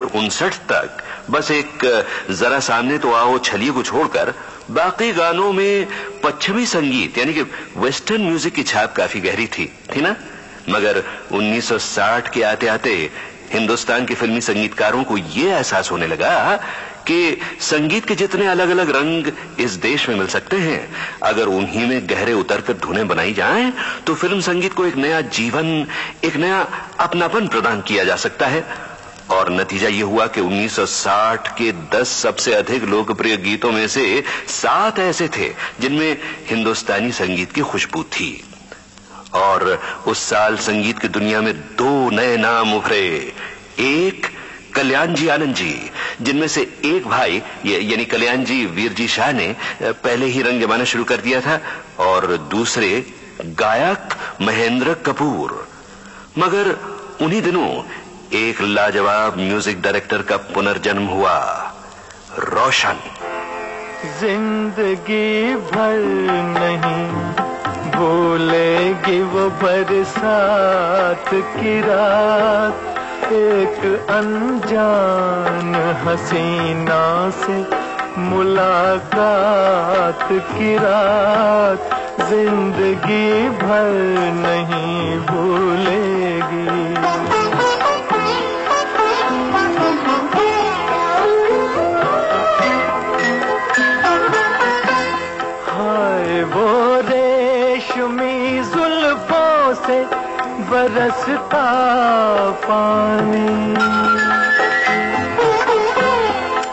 59 तक बस एक जरा सामने तो आओ छलिए को छोड़कर बाकी गानों में पश्चिमी संगीत यानी कि वेस्टर्न म्यूजिक की छाप काफी गहरी थी ना। मगर 1960 के आते आते हिंदुस्तान के फिल्मी संगीतकारों को यह एहसास होने लगा कि संगीत के जितने अलग अलग रंग इस देश में मिल सकते हैं, अगर उन्हीं में गहरे उतरकर धुनें बनाई जाएं तो फिल्म संगीत को एक नया जीवन, एक नया अपनापन प्रदान किया जा सकता है। और नतीजा ये हुआ कि 1960 के 10 सबसे अधिक लोकप्रिय गीतों में से 7 ऐसे थे जिनमें हिंदुस्तानी संगीत की खुशबू थी। और उस साल संगीत की दुनिया में 2 नए नाम उभरे। एक कल्याण जी आनंद जी, जिनमें से एक भाई यानी कल्याण जी वीर जी शाह ने पहले ही रंग जमाना शुरू कर दिया था, और दूसरे गायक महेंद्र कपूर। मगर उन्हीं दिनों एक लाजवाब म्यूजिक डायरेक्टर का पुनर्जन्म हुआ, रोशन। जिंदगी भर नहीं भूलेगी वो बरसात की रात, एक अनजान हसीना से मुलाकात की रात, जिंदगी भर नहीं भूलेगी। हाय वो रेशमी जुल्फों से बरसता पानी,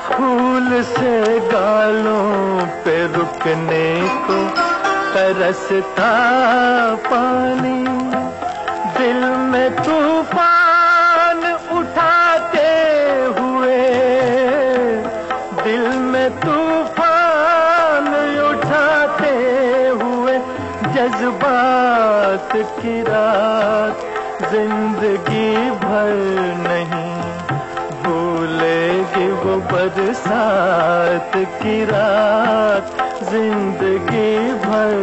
फूल से गालों पे रुकने को तरसता पानी, दिल में तूफान उठाते हुए, दिल में तूफान उठाते हुए जज्बात की रात, जिंदगी भर नहीं भूलेगी वो बरसात की रात, जिंदगी भर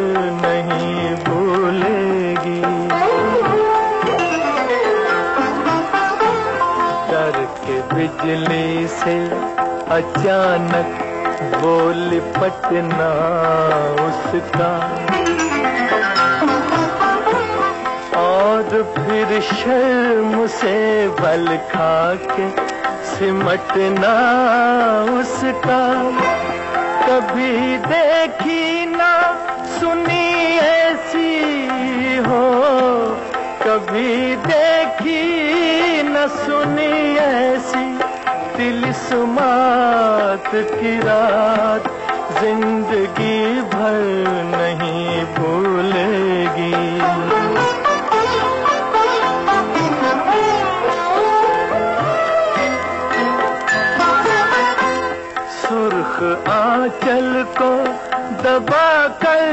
नहीं भूलेगी। डर के बिजली से अचानक वो लिपटना उसका, और फिर शर्म से बल खा के सिमटना उसका, कभी देखी ना सुनी ऐसी हो, कभी देखी न सुनी ऐसी तिलिस्मात की रात, जिंदगी भर नहीं भूलेगी। सुर्ख आंचल को दबा कर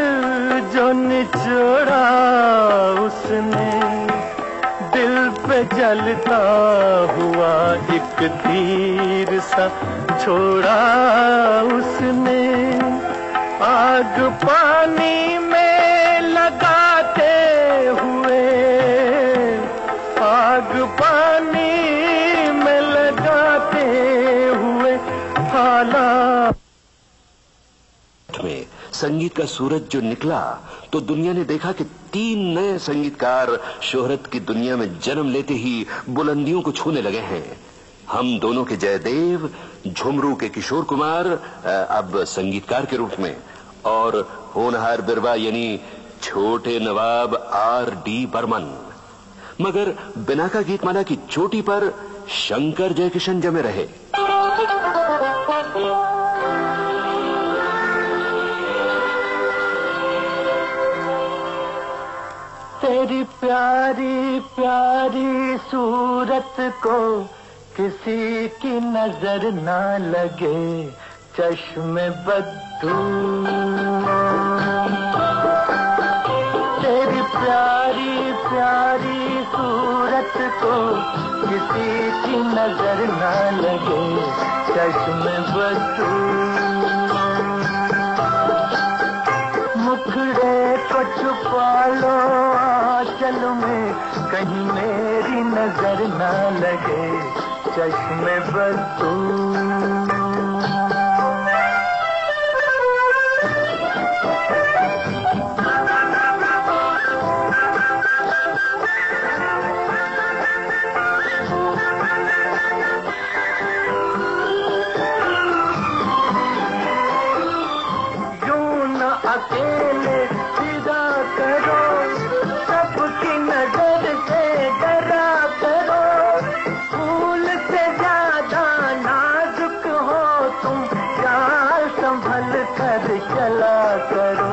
जो निचोड़ा उसने, दिल पे जलता हुआ एक तीर सा छोड़ा उसने, आग पानी में लगाते हुए, आग पानी में लगाते हुए हालात में संगीत का सूरज जो निकला तो दुनिया ने देखा कि 3 नए संगीतकार शोहरत की दुनिया में जन्म लेते ही बुलंदियों को छूने लगे हैं। हम दोनों के जयदेव, झुमरू के किशोर कुमार अब संगीतकार के रूप में, और होनहार बिरवा यानी छोटे नवाब R.D. बर्मन। मगर बिनाका गीतमाला की चोटी पर शंकर जयकिशन जमे रहे। तेरी प्यारी प्यारी सूरत को किसी की नजर ना लगे, चश्मे बद्दू। तेरी प्यारी प्यारी सूरत को किसी की नजर ना लगे, चश्मे बद्दू। मुखड़े को छुपा लो आंचल में, कहीं मेरी नजर ना लगे, चश्मे बद तू। अकेले फिदा करो, सबकी नजर से डरा करो, फूल से ज्यादा नाजुक हो तुम, चाल संभल कर चला करो।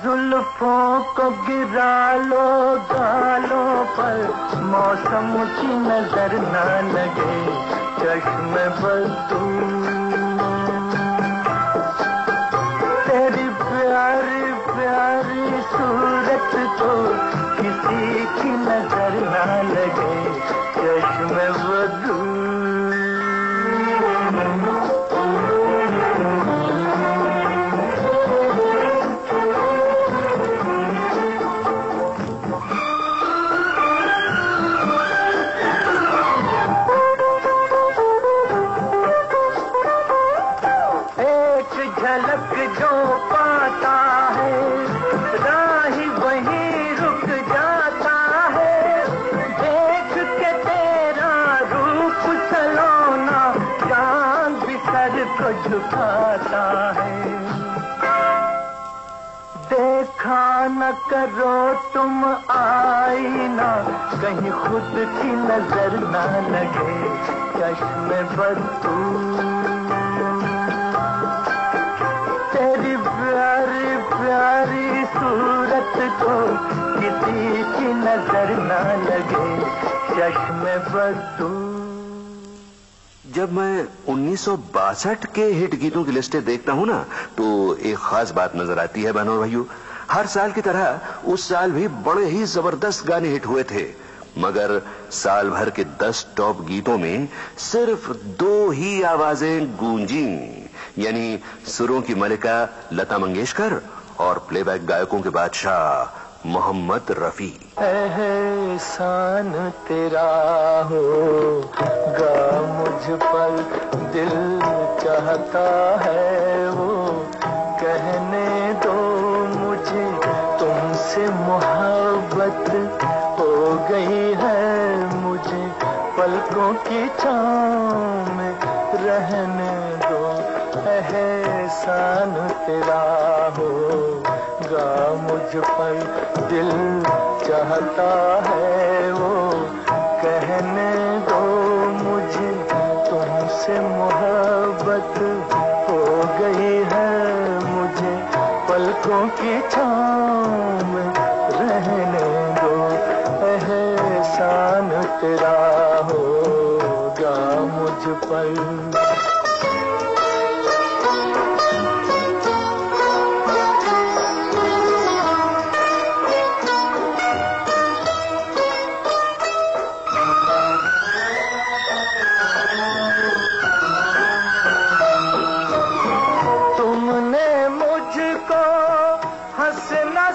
जुल्फों को गिरा लो गालों पर, मौसम की नजर ना लगे, चश्मे बदू। तेरी प्यारी प्यारी सूरत को किसी की नजर ना लगे, चश्मे बदू। झलक जो पाता है, राही वहीं रुक जाता है, देख के तेरा रूप सलोना, चांद भी सर को झुकाता है। देखा न करो तुम आईना, कहीं खुद की नजर ना लगे, चश्मे बदू। तेरी प्यारी प्यारी सूरत को किसी की नजर ना लगे, चश्मे बदू। जब मैं 1962 के हिट गीतों की लिस्टें देखता हूं ना, तो एक खास बात नजर आती है बहनों और भाइयों। हर साल की तरह उस साल भी बड़े ही जबरदस्त गाने हिट हुए थे, मगर साल भर के 10 टॉप गीतों में सिर्फ 2 ही आवाजें गूंजी, यानी सुरों की मलिका लता मंगेशकर और प्लेबैक गायकों के बादशाह मोहम्मद रफी। एहसान तेरा होगा मुझ पर, दिल चाहता है वो कहने दो मुझे, तुमसे मोहब्बत हो गई है मुझे, पलकों की छाँव में रहने दो। एहसान तेरा होगा मुझ पर, दिल चाहता है वो कहने दो मुझे, तुमसे मोहब्बत हो गई है मुझे, पलकों की छाँव में रहने दो। एहसान तेरा होगा मुझ पर।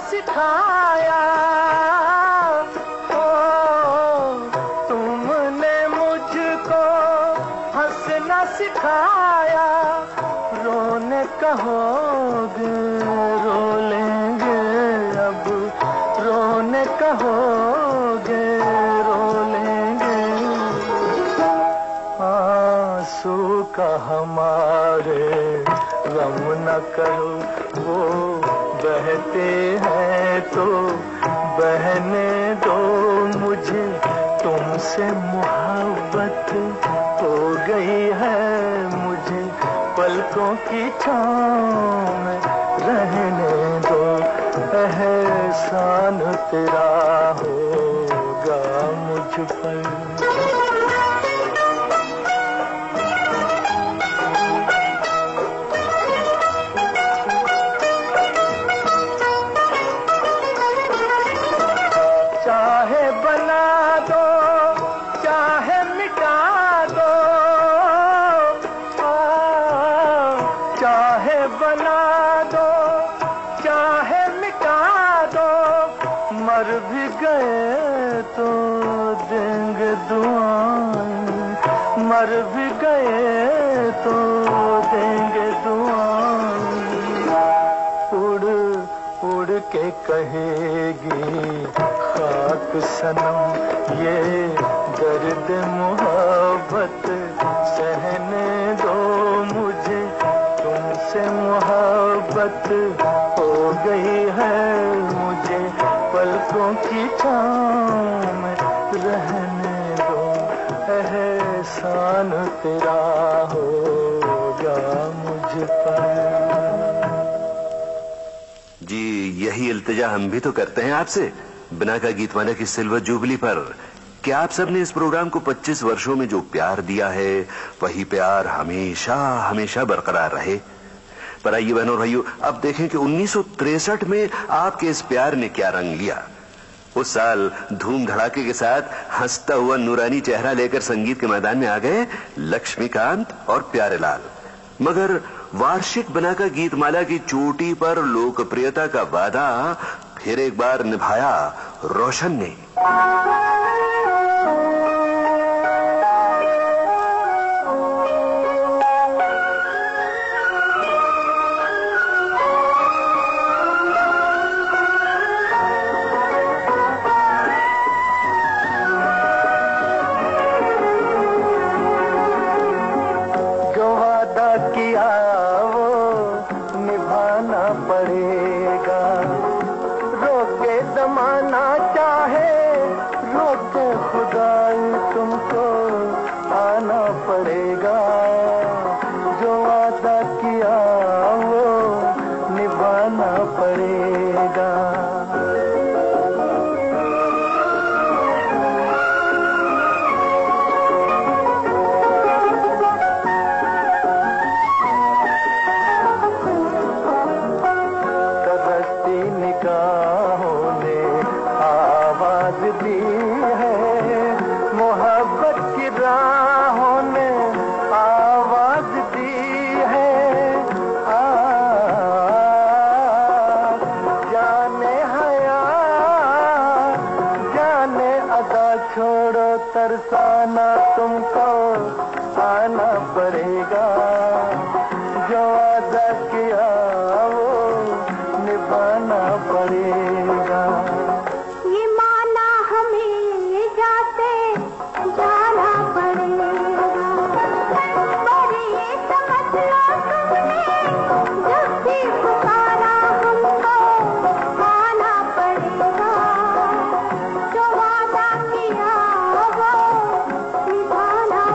सिखाया तुमने मुझको हंसना सिखाया, रोने कहोगे रो लेंगे अब, रोने कहोगे रो लेंगे। आंसू का हमारे गम न करो, वो बहते हैं तो बहने दो मुझे, तुमसे मोहब्बत हो गई है मुझे, पलकों की छाँव में रहने दो। एहसान तेरा होगा मुझ पर। चाहे बना दो चाहे मिटा दो, चाहे बना दो चाहे मिटा दो, मर भी गए तो देंगे दुआएं, मर भी गए तो देंगे दुआएं। उड़ उड़ के कहेगी खाक सनम ये दर्द मोहब्बत सहने दो मुझे, तुमसे मोहब्बत हो गई है मुझे, पलकों की छाँव में रहने दो, एहसान तेरा होगा मुझ पर। जी यही इल्तिजा हम भी तो करते हैं आपसे बिना का गीतमाला की सिल्वर जुबली पर कि आप सबने इस प्रोग्राम को 25 वर्षों में जो प्यार दिया है वही प्यार हमेशा हमेशा बरकरार रहे। पर आइए बहनों और भाइयों, अब देखें कि 1963 में आपके इस प्यार ने क्या रंग लिया। उस साल धूम धड़ाके के साथ हंसता हुआ नूरानी चेहरा लेकर संगीत के मैदान में आ गए लक्ष्मीकांत और प्यारेलाल। मगर वार्षिक बनाका गीतमाला की चोटी पर लोकप्रियता का वादा फिर एक बार निभाया रोशन ने। छोड़ो तरसाना तुमको आना पड़ेगा।